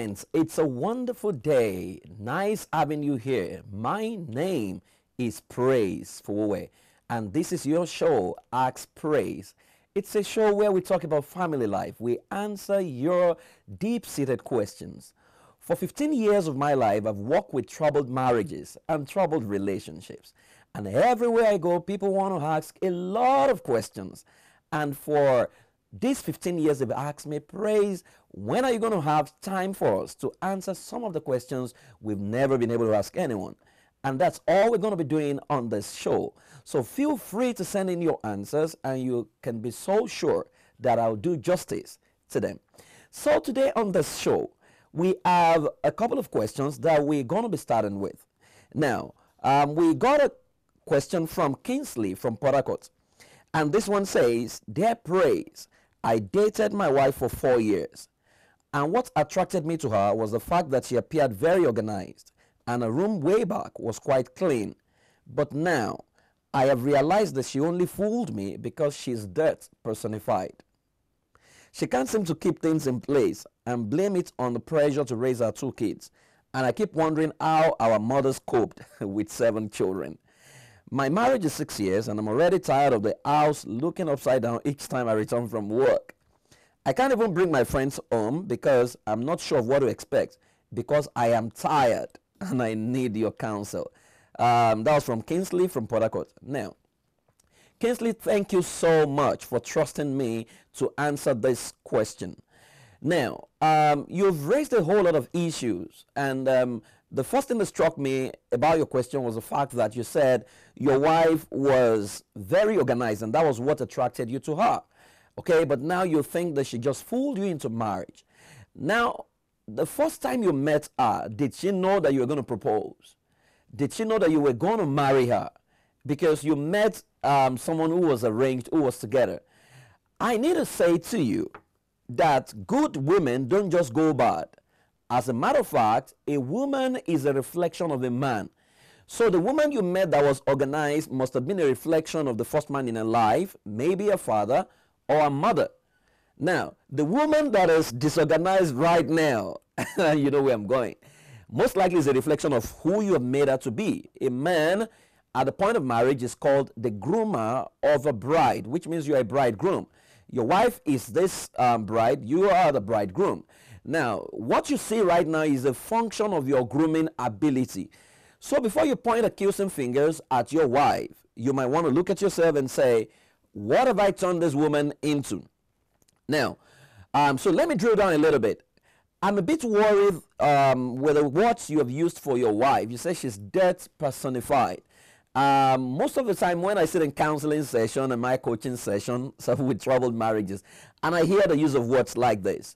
friends, it's a wonderful day. Nice having you here. My name is Praise Fowowe, and this is your show, Ask Praise. It's a show where we talk about family life. We answer your deep-seated questions. For 15 years of my life, I've worked with troubled marriages and troubled relationships. And everywhere I go, people want to ask a lot of questions. And for these 15 years, they've asked me, Praise, when are you going to have time for us to answer some of the questions we've never been able to ask anyone? And that's all we're going to be doing on this show. So feel free to send in your answers, and you can be so sure that I'll do justice to them. So today on this show, we have a couple of questions that we're going to be starting with. Now, we got a question from Kingsley from Portharcourt. And this one says, Dear Praise, I dated my wife for 4 years. And what attracted me to her was the fact that she appeared very organized. And her room way back was quite clean. But now, I have realized that she only fooled me because she's dirt personified. She can't seem to keep things in place and blame it on the pressure to raise our 2 kids. And I keep wondering how our mothers coped with 7 children. My marriage is 6 years, and I'm already tired of the house looking upside down each time I return from work. I can't even bring my friends home because I'm not sure of what to expect, because I am tired and I need your counsel. That was from Kingsley from Portharcourt. Now, Kingsley, thank you so much for trusting me to answer this question. Now, you've raised a whole lot of issues, and the first thing that struck me about your question was the fact that you said your wife was very organized, and that was what attracted you to her. Okay, but now you think that she just fooled you into marriage. Now, the first time you met her, did she know that you were going to propose? Did she know that you were going to marry her? Because you met someone who was arranged, who was together. I need to say to you that good women don't just go bad. As a matter of fact, a woman is a reflection of a man. So the woman you met that was organized must have been a reflection of the first man in her life, maybe a father or a mother. Now, the woman that is disorganized right now, you know where I'm going, most likely is a reflection of who you have made her to be. A man at the point of marriage is called the groomer of a bride, which means you're a bridegroom. Your wife is this bride, you are the bridegroom. Now, what you see right now is a function of your grooming ability. So before you point accusing fingers at your wife, you might want to look at yourself and say, what have I turned this woman into? Now, so let me drill down a little bit. I'm a bit worried with the words you have used for your wife. You say she's dirt personified. Most of the time when I sit in counseling session and my coaching session so with troubled marriages, and I hear the use of words like this,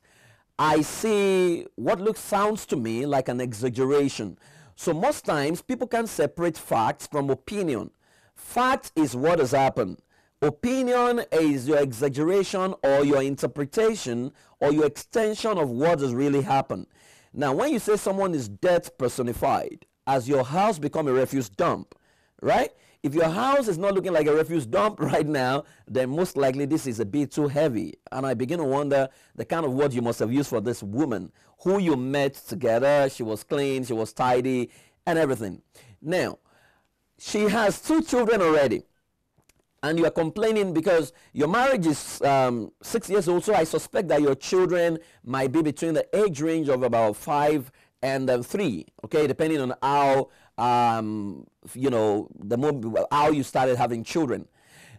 I see what sounds to me like an exaggeration. So most times people can separate facts from opinion. Fact is what has happened. Opinion is your exaggeration or your interpretation or your extension of what has really happened. Now, when you say someone is dirt personified, as your house become a refuse dump, right? If your house is not looking like a refuse dump right now, then most likely this is a bit too heavy. And I begin to wonder the kind of word you must have used for this woman who you met together. She was clean, she was tidy, and everything. Now, she has 2 children already. And you are complaining because your marriage is 6 years old, so I suspect that your children might be between the age range of about 5 and 3, okay, depending on how, how you started having children.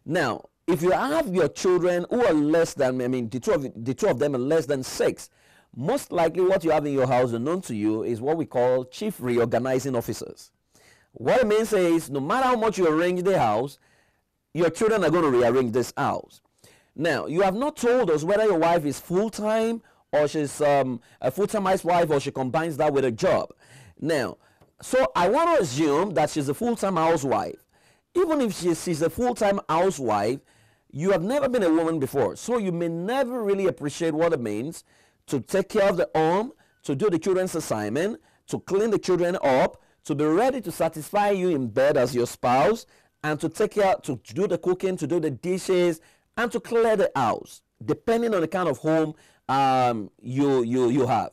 Now, if you have your children who are less than, the two of them are less than 6, most likely what you have in your house unknown to you is what we call chief reorganizing officers. What it means is no matter how much you arrange the house, your children are going to rearrange this house. Now, you have not told us whether your wife is full-time or she's a full-time housewife or she combines that with a job. Now, so I want to assume that she's a full-time housewife. Even if she's a full-time housewife, you have never been a woman before. So you may never really appreciate what it means to take care of the home, to do the children's assignment, to clean the children up, to be ready to satisfy you in bed as your spouse, and to take care, to do the cooking, to do the dishes, and to clear the house, depending on the kind of home you have.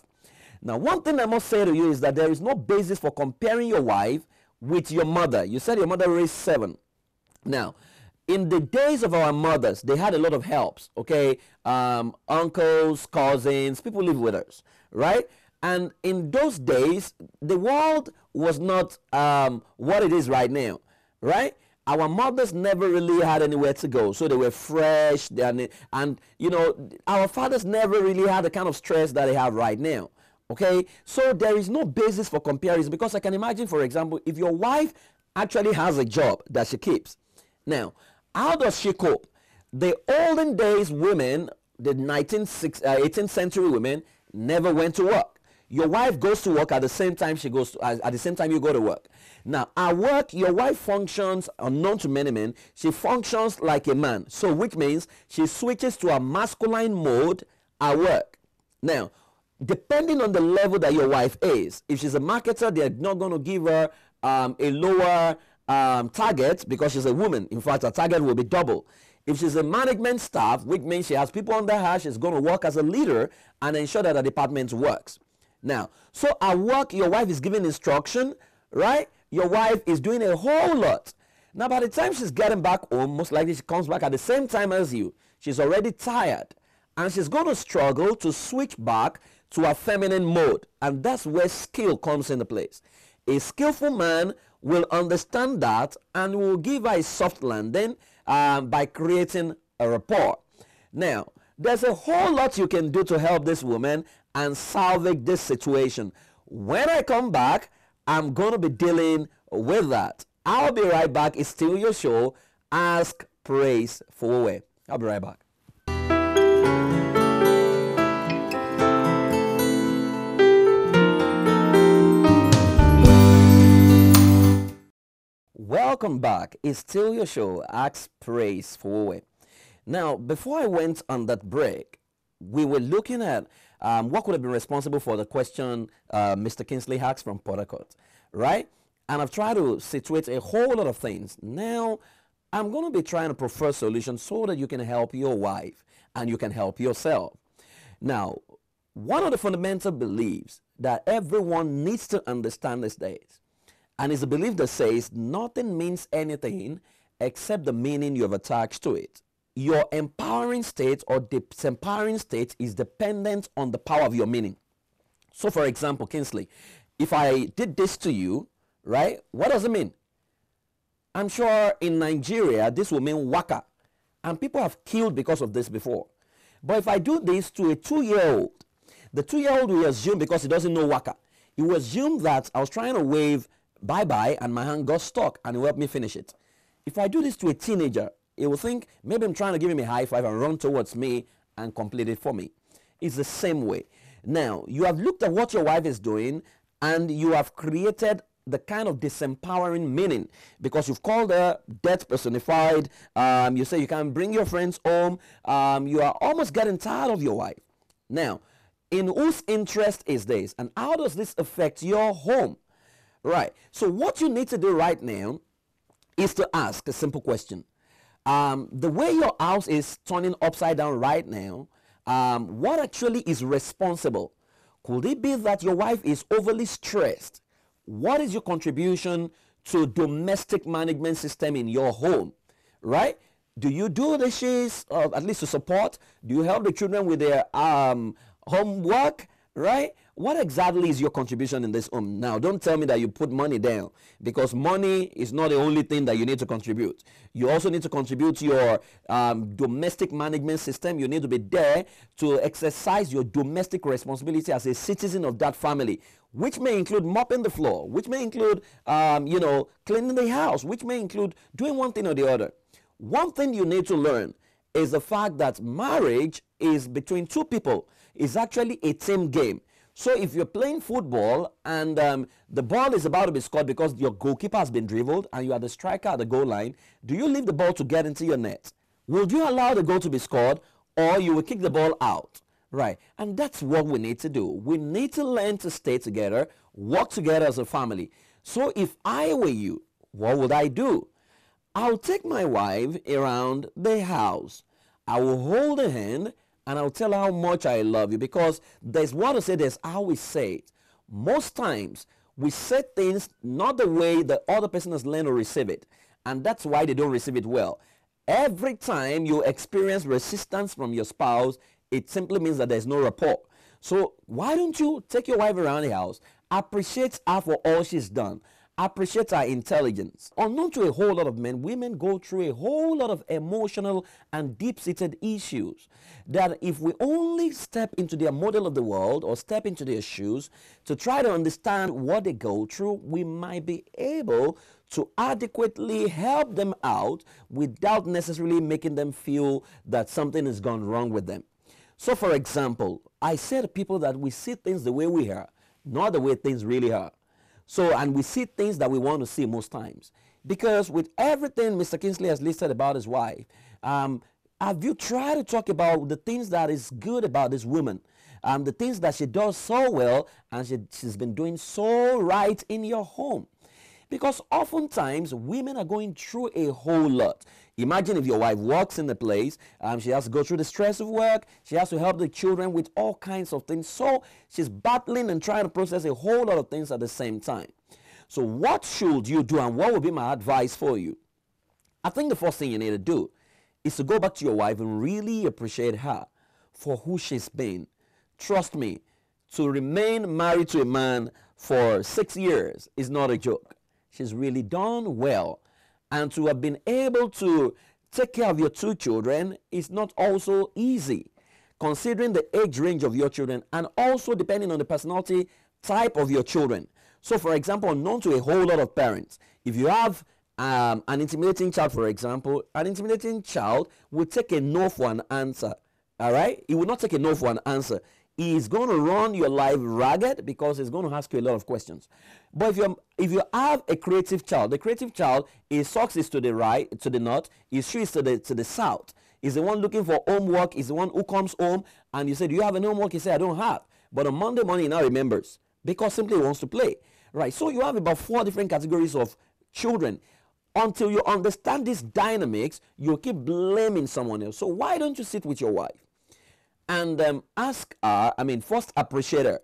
Now, one thing I must say to you is that there is no basis for comparing your wife with your mother. You said your mother raised 7. Now, in the days of our mothers, they had a lot of helps, okay? Uncles, cousins, people live with us, right? And in those days, the world was not what it is right now, right? Our mothers never really had anywhere to go, so they were fresh, and you know, our fathers never really had the kind of stress that they have right now, okay? So there is no basis for comparison, because I can imagine, for example, if your wife actually has a job that she keeps. Now, how does she cope? The olden days women, the 18th century women, never went to work. Your wife goes to work at the same time she goes to, at the same time you go to work. Now, at work, your wife functions, unknown to many men, she functions like a man. So, which means she switches to a masculine mode at work. Now, depending on the level that your wife is, if she's a marketer, they're not going to give her a lower target because she's a woman. In fact, her target will be double. If she's a management staff, which means she has people under her, she's going to work as a leader and ensure that the department works. Now, so at work, your wife is giving instruction, right? Your wife is doing a whole lot. Now, by the time she's getting back home, most likely she comes back at the same time as you. She's already tired. And she's going to struggle to switch back to a feminine mode. And that's where skill comes into place. A skillful man will understand that and will give her a soft landing by creating a rapport. Now, there's a whole lot you can do to help this woman and salvage this situation. When I come back, I'm going to be dealing with that. I'll be right back. It's still your show, Ask, Praise, Fowowe. I'll be right back. Welcome back. It's still your show, Ask, Praise, Fowowe. Now, before I went on that break, we were looking at what could have been responsible for the question Mr. Kingsley asked from Portharcourt, right? And I've tried to situate a whole lot of things. Now, I'm going to be trying to prefer solutions so that you can help your wife and you can help yourself. Now, one of the fundamental beliefs that everyone needs to understand these days, and it's a belief that says nothing means anything except the meaning you have attached to it. Your empowering state or disempowering state is dependent on the power of your meaning. So, for example, Kingsley, if I did this to you, right, what does it mean? I'm sure in Nigeria, this will mean waka. And people have killed because of this before. But if I do this to a 2-year-old, the 2-year-old will assume, because he doesn't know waka, he will assume that I was trying to wave bye-bye and my hand got stuck and it will help me finish it. If I do this to a teenager, he will think maybe I'm trying to give him a high five and run towards me and complete it for me. It's the same way. Now, you have looked at what your wife is doing and you have created the kind of disempowering meaning because you've called her death personified. You say you can't bring your friends home. You are almost getting tired of your wife. Now, in whose interest is this? And how does this affect your home? Right. So what you need to do right now is to ask a simple question. The way your house is turning upside down right now, what actually is responsible? Could it be that your wife is overly stressed? What is your contribution to domestic management system in your home? Right? Do you do the dishes, at least to support? Do you help the children with their homework? Right? What exactly is your contribution in this home? Now, don't tell me that you put money down, because money is not the only thing that you need to contribute. You also need to contribute your domestic management system. You need to be there to exercise your domestic responsibility as a citizen of that family, which may include mopping the floor, which may include, cleaning the house, which may include doing one thing or the other. One thing you need to learn is the fact that marriage is between two people. It's actually a team game. So if you're playing football and the ball is about to be scored because your goalkeeper has been dribbled and you are the striker at the goal line, do you leave the ball to get into your net? Would you allow the goal to be scored, or you will kick the ball out? Right. And that's what we need to do. We need to learn to stay together, work together as a family. So if I were you, what would I do? I'll take my wife around the house. I will hold her hand and I'll tell her how much I love you, because there's what to say, there's how we say it. Most times we say things not the way the other person has learned to receive it, and that's why they don't receive it well. Every time you experience resistance from your spouse, it simply means that there's no rapport. So why don't you take your wife around the house, appreciate her for all she's done, appreciate her intelligence. Unknown to a whole lot of men, women go through a whole lot of emotional and deep-seated issues that if we only step into their model of the world or step into their shoes to try to understand what they go through, we might be able to adequately help them out without necessarily making them feel that something has gone wrong with them. So for example, I say to people that we see things the way we are, not the way things really are. So, and we see things that we want to see most times. Because with everything Mr. Kingsley has listed about his wife, have you tried to talk about the things that is good about this woman? The things that she does so well and she's been doing so right in your home? Because oftentimes women are going through a whole lot. Imagine if your wife works in the place, she has to go through the stress of work, she has to help the children with all kinds of things. So she's battling and trying to process a whole lot of things at the same time. So what should you do, and what would be my advice for you? I think the first thing you need to do is to go back to your wife and really appreciate her for who she's been. Trust me, to remain married to a man for 6 years is not a joke. She's really done well. And to have been able to take care of your 2 children is not also easy, considering the age range of your children and also depending on the personality type of your children. So for example, known to a whole lot of parents, if you have an intimidating child, for example, an intimidating child will take a no for an answer. All right? He will not take a no for an answer. He's going to run your life ragged because he's going to ask you a lot of questions. But if you have a creative child, the creative child, his socks is to the right, to the north, his shoe is to the south. He's the one looking for homework. He's the one who comes home and you say, do you have any homework? He said, I don't have. But on Monday morning, he now remembers because simply he wants to play. Right? So you have about 4 different categories of children. Until you understand these dynamics, you'll keep blaming someone else. So why don't you sit with your wife and ask her, first appreciate her,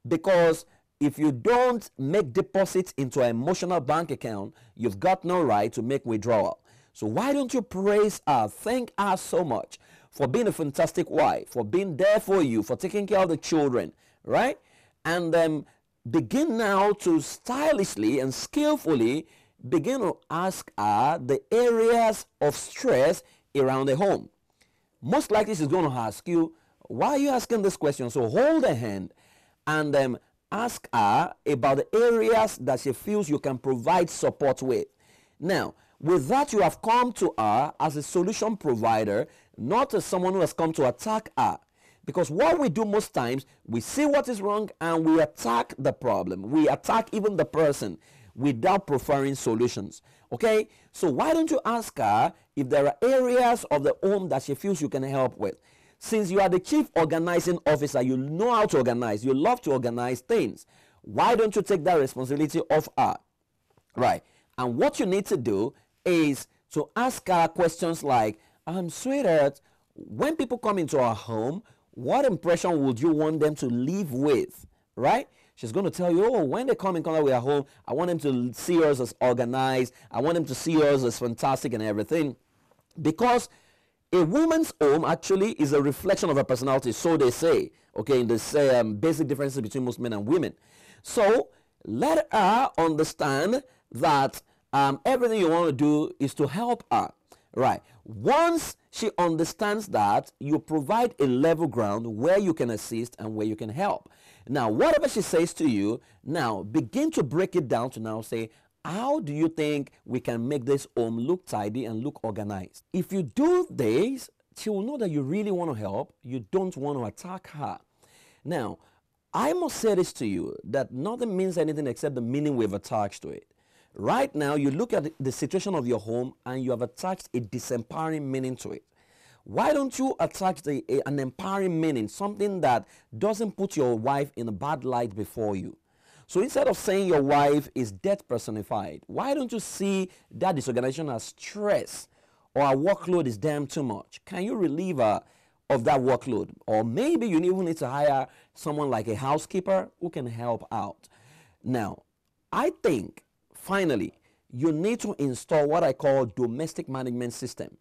because if you don't make deposits into an emotional bank account, you've got no right to make withdrawal. So why don't you praise her, thank her so much for being a fantastic wife, for being there for you, for taking care of the children, right? And begin now to stylishly and skillfully begin to ask her the areas of stress around the home. Most likely she's going to ask you, why are you asking this question? So hold her hand and ask her about the areas that she feels you can provide support with. Now, with that, you have come to her as a solution provider, not as someone who has come to attack her. Because what we do most times, we see what is wrong and we attack the problem. We attack even the person without preferring solutions. Okay? So why don't you ask her if there are areas of the home that she feels you can help with? Since you are the chief organizing officer, you know how to organize. You love to organize things. Why don't you take that responsibility off her? Right. And what you need to do is to ask her questions like, sweetheart, when people come into our home, what impression would you want them to live with? Right? She's going to tell you, oh, when they come in contact with our home, I want them to see us as organized. I want them to see us as fantastic and everything. Because a woman's home actually is a reflection of her personality, so they say, okay, in the basic differences between most men and women. So let her understand that everything you want to do is to help her. Right. Once she understands that, you provide a level ground where you can assist and where you can help. Now, whatever she says to you, now begin to break it down to now say, how do you think we can make this home look tidy and look organized? If you do this, she will know that you really want to help. You don't want to attack her. Now, I must say this to you, that nothing means anything except the meaning we've attached to it. Right now, you look at the situation of your home and you have attached a disempowering meaning to it. Why don't you attach an empowering meaning, something that doesn't put your wife in a bad light before you? So instead of saying your wife is death personified, why don't you see that disorganization as stress or our workload is damn too much? Can you relieve her of that workload. Or maybe you even need to hire someone like a housekeeper who can help out. Now, I think, finally, you need to install what I call domestic management system.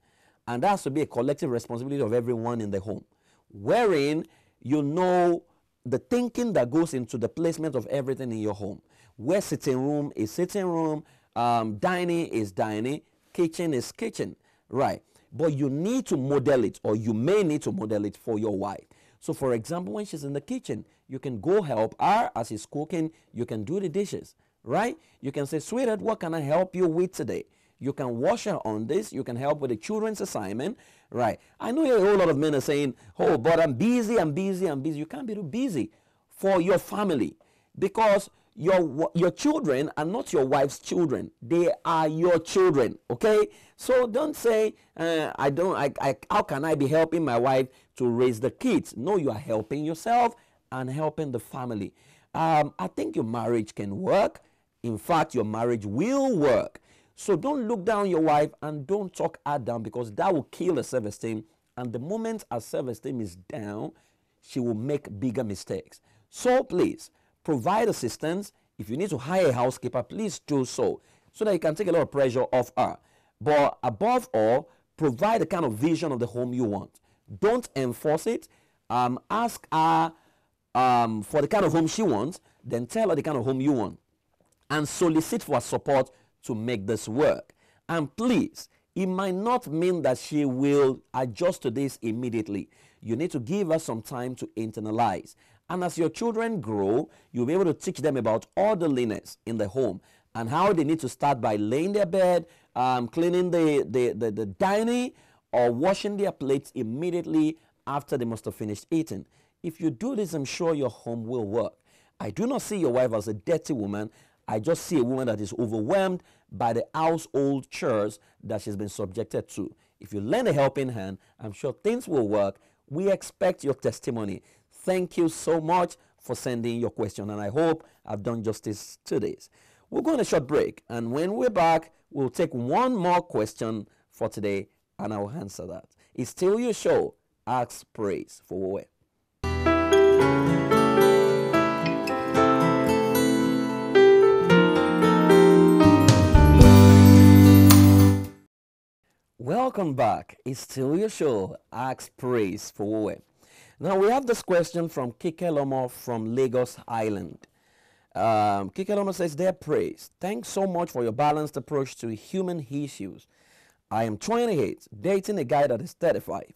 And that has to be a collective responsibility of everyone in the home, wherein you know the thinking that goes into the placement of everything in your home. Where sitting room is sitting room, dining is dining, kitchen is kitchen, right? But you need to model it, or you may need to model it for your wife. So for example, when she's in the kitchen, you can go help her as she's cooking. You can do the dishes, right? You can say, sweetheart, what can I help you with today? You can wash her on this. You can help with the children's assignment, right? I know a whole lot of men are saying, oh, but I'm busy, I'm busy, I'm busy. You can't be too busy for your family, because your children are not your wife's children. They are your children, okay? So don't say, how can I be helping my wife to raise the kids? No, you are helping yourself and helping the family. I think your marriage can work. In fact, your marriage will work. So don't look down your wife and don't talk her down, because that will kill her self-esteem. And the moment her self-esteem is down, she will make bigger mistakes. So please, provide assistance. If you need to hire a housekeeper, please do so that you can take a lot of pressure off her. But above all, provide the kind of vision of the home you want. Don't enforce it. Ask her for the kind of home she wants, then tell her the kind of home you want, and solicit for support to make this work. And please, it might not mean that she will adjust to this immediately. You need to give her some time to internalize. And as your children grow, you'll be able to teach them about orderliness in the home and how they need to start by laying their bed, cleaning the dining, or washing their plates immediately after they must have finished eating. If you do this, I'm sure your home will work. I do not see your wife as a dirty woman. I just see a woman that is overwhelmed by the household chores that she's been subjected to. If you lend a helping hand, I'm sure things will work. We expect your testimony. Thank you so much for sending your question, and I hope I've done justice to this. We'll go on a short break, and when we're back, we'll take one more question for today, and I'll answer that. It's still your show, Ask Praise Fowowe. Welcome back. It's still your show, Ask Praise Fowowe. Now we have this question from Kikelomo from Lagos Island. Kikelomo says, "Dear Praise, thanks so much for your balanced approach to human issues. I am 28, dating a guy that is 35,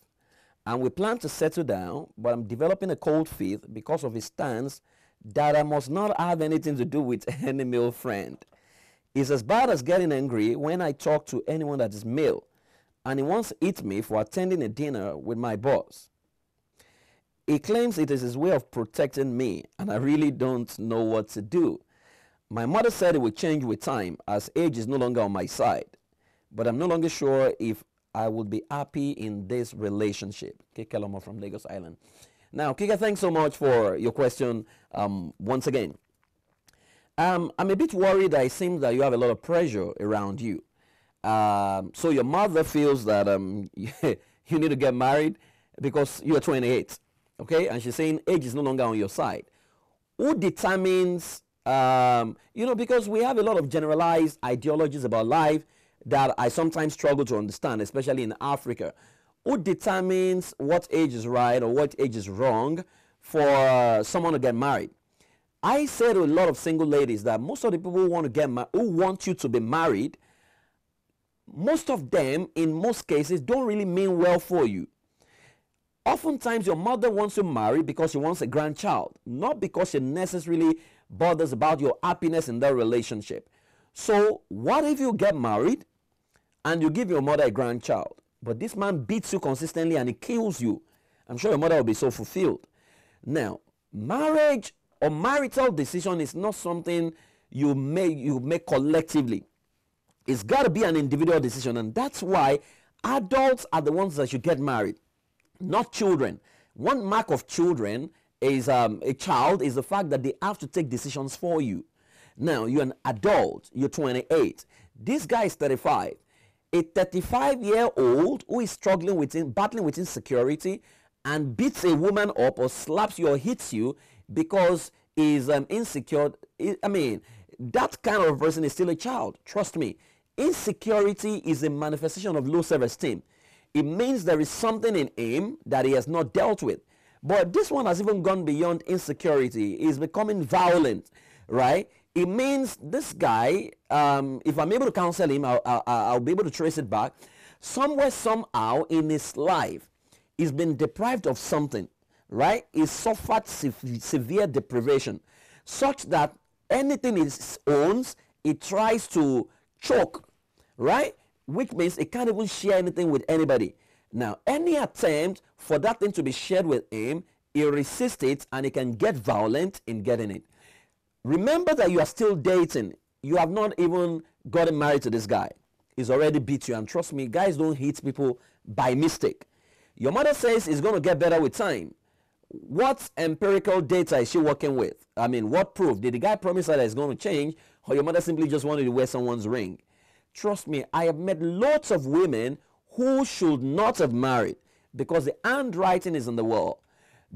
and we plan to settle down, but I'm developing a cold feet because of his stance that I must not have anything to do with any male friend. It's as bad as getting angry when I talk to anyone that is male, and he wants to eat me for attending a dinner with my boss. He claims it is his way of protecting me, and I really don't know what to do. My mother said it will change with time as age is no longer on my side, but I'm no longer sure if I would be happy in this relationship." Kike Lomo from Lagos Island. Now, Kike, thanks so much for your question once again. I'm a bit worried that it seems that you have a lot of pressure around you. So your mother feels that you need to get married because you're 28. Okay, and she's saying age is no longer on your side. Who determines, because we have a lot of generalized ideologies about life that I sometimes struggle to understand, especially in Africa. Who determines what age is right or what age is wrong for someone to get married? I say to a lot of single ladies that most of the people who want to get who want you to be married, most of them, in most cases, don't really mean well for you. Oftentimes, your mother wants you married because she wants a grandchild, not because she necessarily bothers about your happiness in that relationship. So, what if you get married and you give your mother a grandchild, but this man beats you consistently and he kills you? I'm sure your mother will be so fulfilled. Now, marriage or marital decision is not something you make collectively. It's got to be an individual decision, and that's why adults are the ones that should get married, not children. One mark of children is a child is the fact that they have to take decisions for you. Now, you're an adult, you're 28. This guy is 35. A 35-year-old who is struggling with battling with insecurity and beats a woman up or slaps you or hits you because he's insecure, I mean, that kind of person is still a child. Trust me. Insecurity is a manifestation of low self-esteem. It means there is something in him that he has not dealt with. But this one has even gone beyond insecurity. He's becoming violent, right? It means this guy, if I'm able to counsel him, I'll be able to trace it back. Somewhere, somehow in his life, he's been deprived of something, right? He suffered severe deprivation, such that anything he owns, he tries to choke, right? Which means he can't even share anything with anybody. Now, any attempt for that thing to be shared with him, he resists it and he can get violent in getting it. Remember that you are still dating. You have not even gotten married to this guy. He's already beat you. And trust me, guys don't hit people by mistake. Your mother says it's going to get better with time. What empirical data is she working with? I mean, what proof? Did the guy promise her that it's going to change, or your mother simply just wanted to wear someone's ring? Trust me, I have met lots of women who should not have married because the handwriting is on the wall.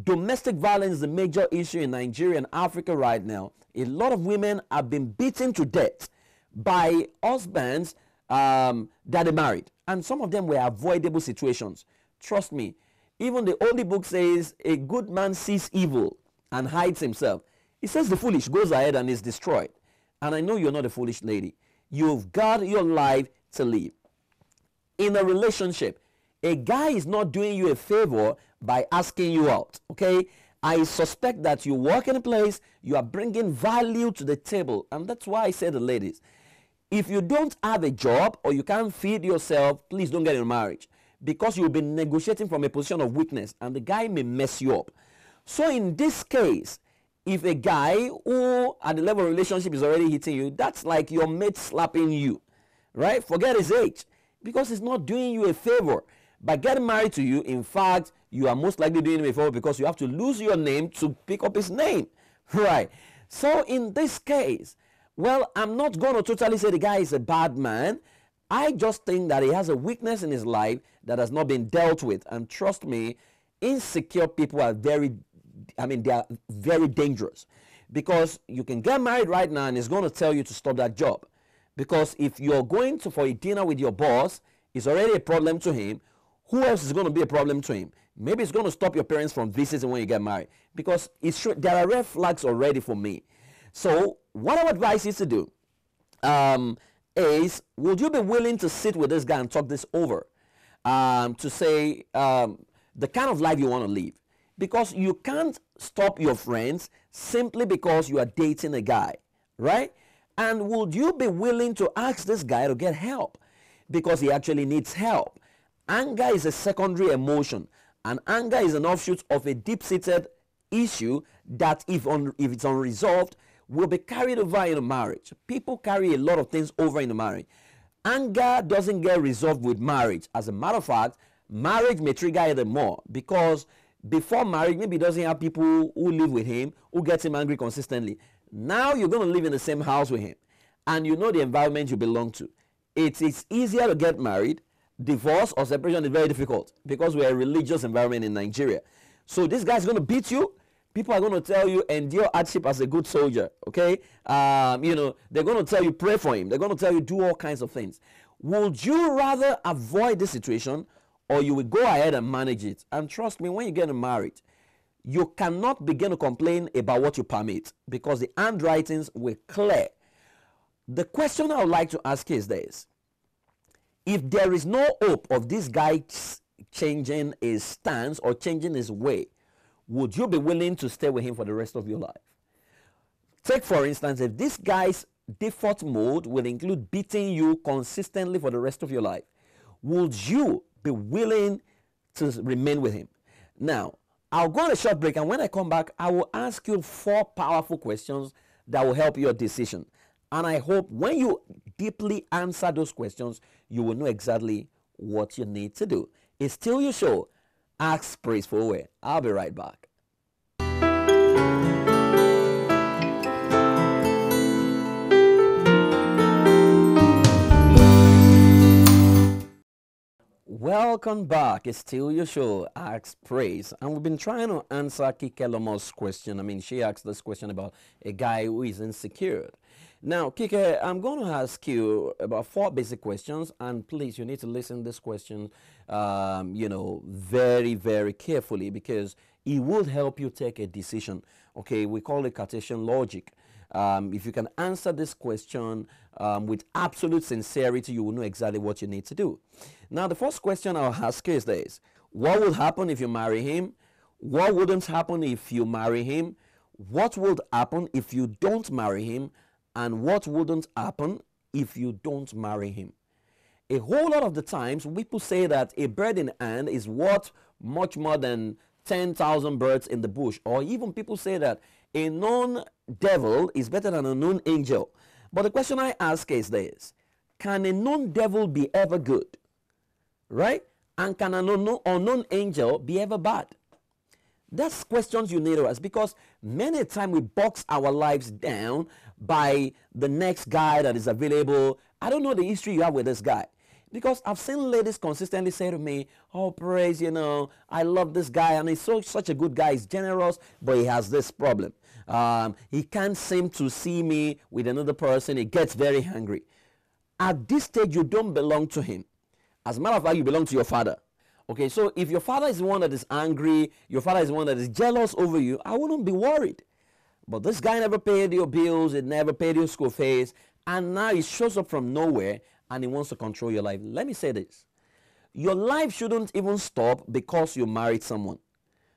Domestic violence is a major issue in Nigeria and Africa right now. A lot of women have been beaten to death by husbands that they married. And some of them were avoidable situations. Trust me. Even the Holy Book says a good man sees evil and hides himself. It says the foolish goes ahead and is destroyed. And I know you're not a foolish lady. You've got your life to live. In a relationship, a guy is not doing you a favor by asking you out, okay? I suspect that you work in a place, you are bringing value to the table. And that's why I say to ladies, if you don't have a job or you can't feed yourself, please don't get in a marriage, because you'll be negotiating from a position of weakness and the guy may mess you up. So in this case, if a guy who at the level of relationship is already hitting you, that's like your mate slapping you, right? Forget his age, because he's not doing you a favor. By getting married to you, in fact, you are most likely doing him a favor because you have to lose your name to pick up his name, right? So in this case, well, I'm not going to totally say the guy is a bad man. I just think that he has a weakness in his life that has not been dealt with. And trust me, insecure people are they are very dangerous, because you can get married right now and he's going to tell you to stop that job. Because if you're going for a dinner with your boss, it's already a problem to him. Who else is going to be a problem to him? Maybe it's going to stop your parents from visiting when you get married, because there are red flags already for me. So what I would advise you to do is, would you be willing to sit with this guy and talk this over, to say the kind of life you want to live? Because you can't stop your friends simply because you are dating a guy, right? And would you be willing to ask this guy to get help, because he actually needs help? Anger is a secondary emotion, and anger is an offshoot of a deep-seated issue that if it's unresolved, will be carried over into marriage. People carry a lot of things over into marriage. Anger doesn't get resolved with marriage. As a matter of fact, marriage may trigger it more, because before marriage, maybe he doesn't have people who live with him, who gets him angry consistently. Now you're going to live in the same house with him, and you know the environment you belong to. It's easier to get married. Divorce or separation is very difficult, because we're a religious environment in Nigeria. So this guy's going to beat you. People are going to tell you endure hardship as a good soldier, okay? They're going to tell you pray for him. They're going to tell you do all kinds of things. Would you rather avoid this situation, or you will go ahead and manage it? And trust me, when you get married, you cannot begin to complain about what you permit, because the handwritings were clear. The question I would like to ask is this: if there is no hope of this guy changing his stance or changing his way, would you be willing to stay with him for the rest of your life? Take, for instance, if this guy's default mode will include beating you consistently for the rest of your life, would you be willing to remain with him? Now, I'll go on a short break, and when I come back, I will ask you 4 powerful questions that will help your decision. And I hope when you deeply answer those questions, you will know exactly what you need to do. It's still your show, Ask Praise Fowowe. I'll be right back. Well, Welcome back. It's still your show, Ask Praise. And we've been trying to answer Kike Lomo's question. I mean, she asked this question about a guy who is insecure. Now, Kike, I'm going to ask you about 4 basic questions. And please, you need to listen to this question, very, very carefully, because it will help you take a decision. Okay, we call it Cartesian logic. If you can answer this question with absolute sincerity, you will know exactly what you need to do. Now, the first question I'll ask is this. What will happen if you marry him? What wouldn't happen if you marry him? What would happen if you don't marry him? And what wouldn't happen if you don't marry him? A whole lot of the times, people say that a bird in hand is worth much more than 10,000 birds in the bush. Or even people say that a known devil is better than a known angel. But the question I ask is this. Can a known devil be ever good? Right? And can an unknown angel be ever bad? That's questions you need to ask, because many a time we box our lives down by the next guy that is available. I don't know the history you have with this guy, because I've seen ladies consistently say to me, oh, Praise, I love this guy and he's such a good guy. He's generous, but he has this problem. He can't seem to see me with another person. He gets very angry. At this stage, you don't belong to him. As a matter of fact, you belong to your father. Okay, so if your father is the one that is angry, your father is the one that is jealous over you, I wouldn't be worried. But this guy never paid your bills, he never paid your school fees, and now he shows up from nowhere and he wants to control your life. Let me say this. Your life shouldn't even stop because you married someone,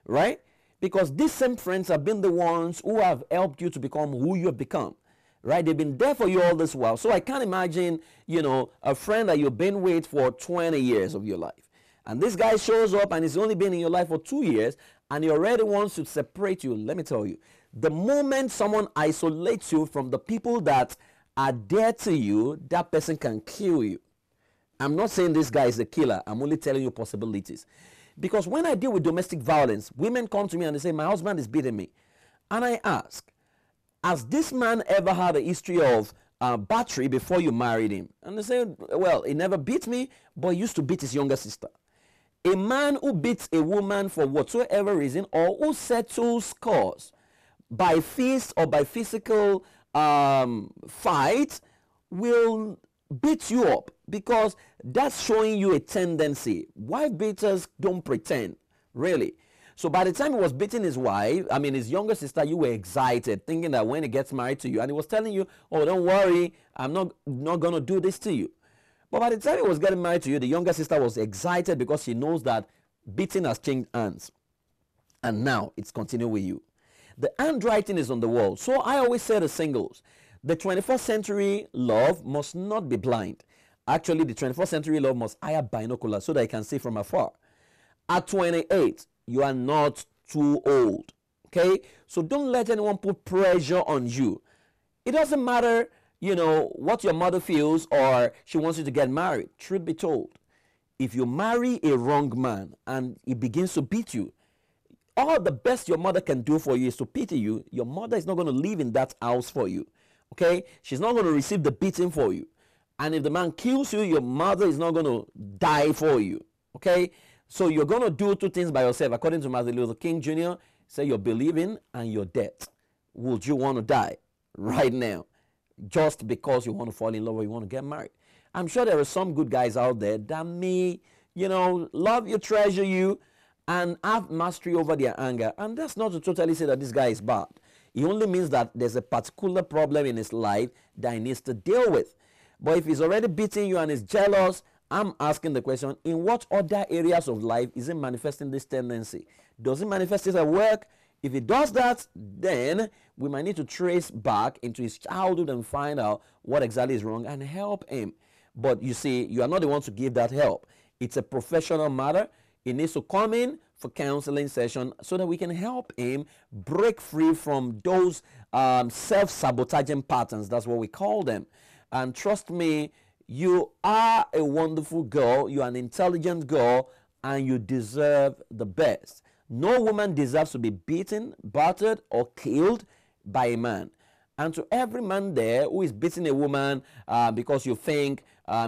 right? Because these same friends have been the ones who have helped you to become who you have become. Right? They've been there for you all this while. So I can't imagine, a friend that you've been with for 20 years of your life. And this guy shows up and he's only been in your life for 2 years and he already wants to separate you. Let me tell you, the moment someone isolates you from the people that are dear to you, that person can kill you. I'm not saying this guy is a killer. I'm only telling you possibilities. Because when I deal with domestic violence, women come to me and they say, my husband is beating me. And I ask, has this man ever had a history of battery before you married him? And they say, well, he never beat me, but he used to beat his younger sister. A man who beats a woman for whatsoever reason, or who settles scores by fist or by physical fight, will beat you up, because that's showing you a tendency. Wife beaters don't pretend, really. So by the time he was beating his his younger sister, you were excited, thinking that when he gets married to you, and he was telling you, oh, don't worry, I'm not going to do this to you. But by the time he was getting married to you, the younger sister was excited because she knows that beating has changed hands. And now it's continuing with you. The handwriting is on the wall. So I always say to singles, the 21st century love must not be blind. Actually, the 21st century love must hire binoculars so that you can see from afar. At 28, you are not too old. Okay? So don't let anyone put pressure on you. It doesn't matter, what your mother feels or she wants you to get married. Truth be told, if you marry a wrong man and he begins to beat you, all the best your mother can do for you is to pity you. Your mother is not going to live in that house for you. Okay? She's not going to receive the beating for you. And if the man kills you, your mother is not going to die for you. Okay? So you're going to do 2 things by yourself. According to Martin Luther King Jr., say you're believing and you're dead. Would you want to die right now just because you want to fall in love or you want to get married? I'm sure there are some good guys out there that may, love you, treasure you, and have mastery over their anger. And that's not to totally say that this guy is bad. It only means that there's a particular problem in his life that he needs to deal with. But if he's already beating you and is jealous, I'm asking the question, in what other areas of life is it manifesting this tendency? Does it manifest it at work? If it does that, then we might need to trace back into his childhood and find out what exactly is wrong and help him. But you see, you are not the one to give that help. It's a professional matter. He needs to come in for counseling session so that we can help him break free from those self-sabotaging patterns. That's what we call them. And trust me, you are a wonderful girl, you are an intelligent girl, and you deserve the best. No woman deserves to be beaten, battered, or killed by a man. And to every man there who is beating a woman because you think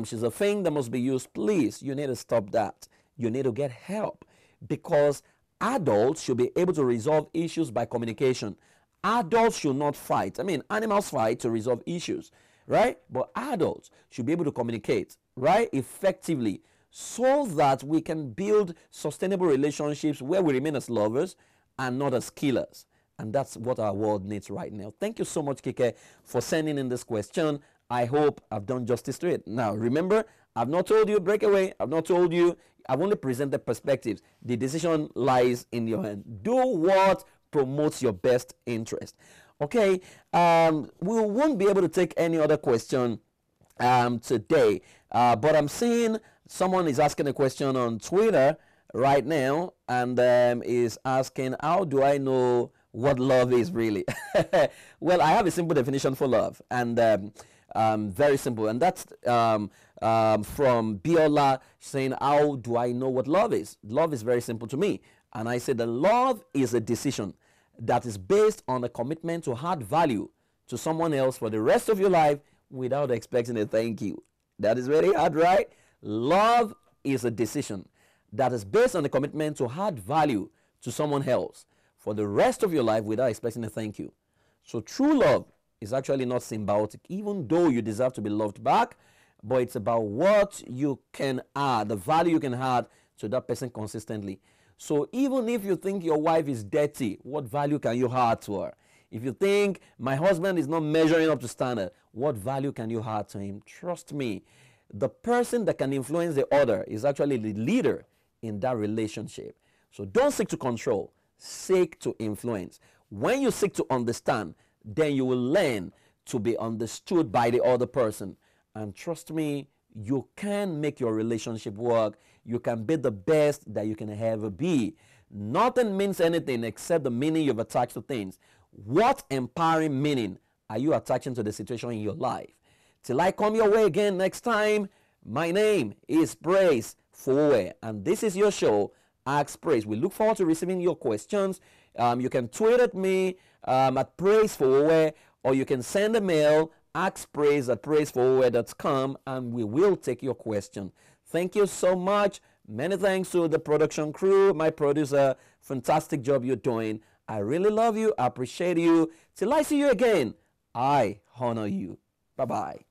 she's a thing that must be used, please, you need to stop that. you need to get help, because adults should be able to resolve issues by communication. Adults should not fight. I mean, animals fight to resolve issues, right? But adults should be able to communicate, right, effectively, so that we can build sustainable relationships where we remain as lovers and not as killers. And that's what our world needs right now. Thank you so much, Kike, for sending in this question. I hope I've done justice to it. Now, remember, I've not told you breakaway. I've not told you. I've only presented perspectives. The decision lies in your hand. Do what promotes your best interest. Okay, we won't be able to take any other question today, but I'm seeing someone is asking a question on Twitter right now, and is asking, how do I know what love is really? Well, I have a simple definition for love, and very simple, and that's from Biola, saying, how do I know what love is? Love is very simple to me, and I said that love is a decision that is based on a commitment to add value to someone else for the rest of your life without expecting a thank you. That is very hard, right? Love is a decision that is based on a commitment to add value to someone else for the rest of your life without expecting a thank you. So true love is actually not symbiotic, even though you deserve to be loved back, but it's about what you can add, the value you can add to that person consistently. So even if you think your wife is dirty, what value can you add to her? If you think my husband is not measuring up to standard, what value can you add to him? Trust me, the person that can influence the other is actually the leader in that relationship. So don't seek to control, seek to influence. When you seek to understand, then you will learn to be understood by the other person. And trust me, you can make your relationship work. You can be the best that you can ever be. Nothing means anything except the meaning you've attached to things. What empowering meaning are you attaching to the situation in your life? Till I come your way again next time, my name is Praise Fowowe, and this is your show, Ask Praise. We look forward to receiving your questions. You can tweet at me at Praise Fowowe, or you can send a mail, askpraise@praisefowowe.com, and we will take your question. Thank you so much. Many thanks to the production crew, my producer. Fantastic job you're doing. I really love you. I appreciate you. Till I see you again, I honor you. Bye-bye.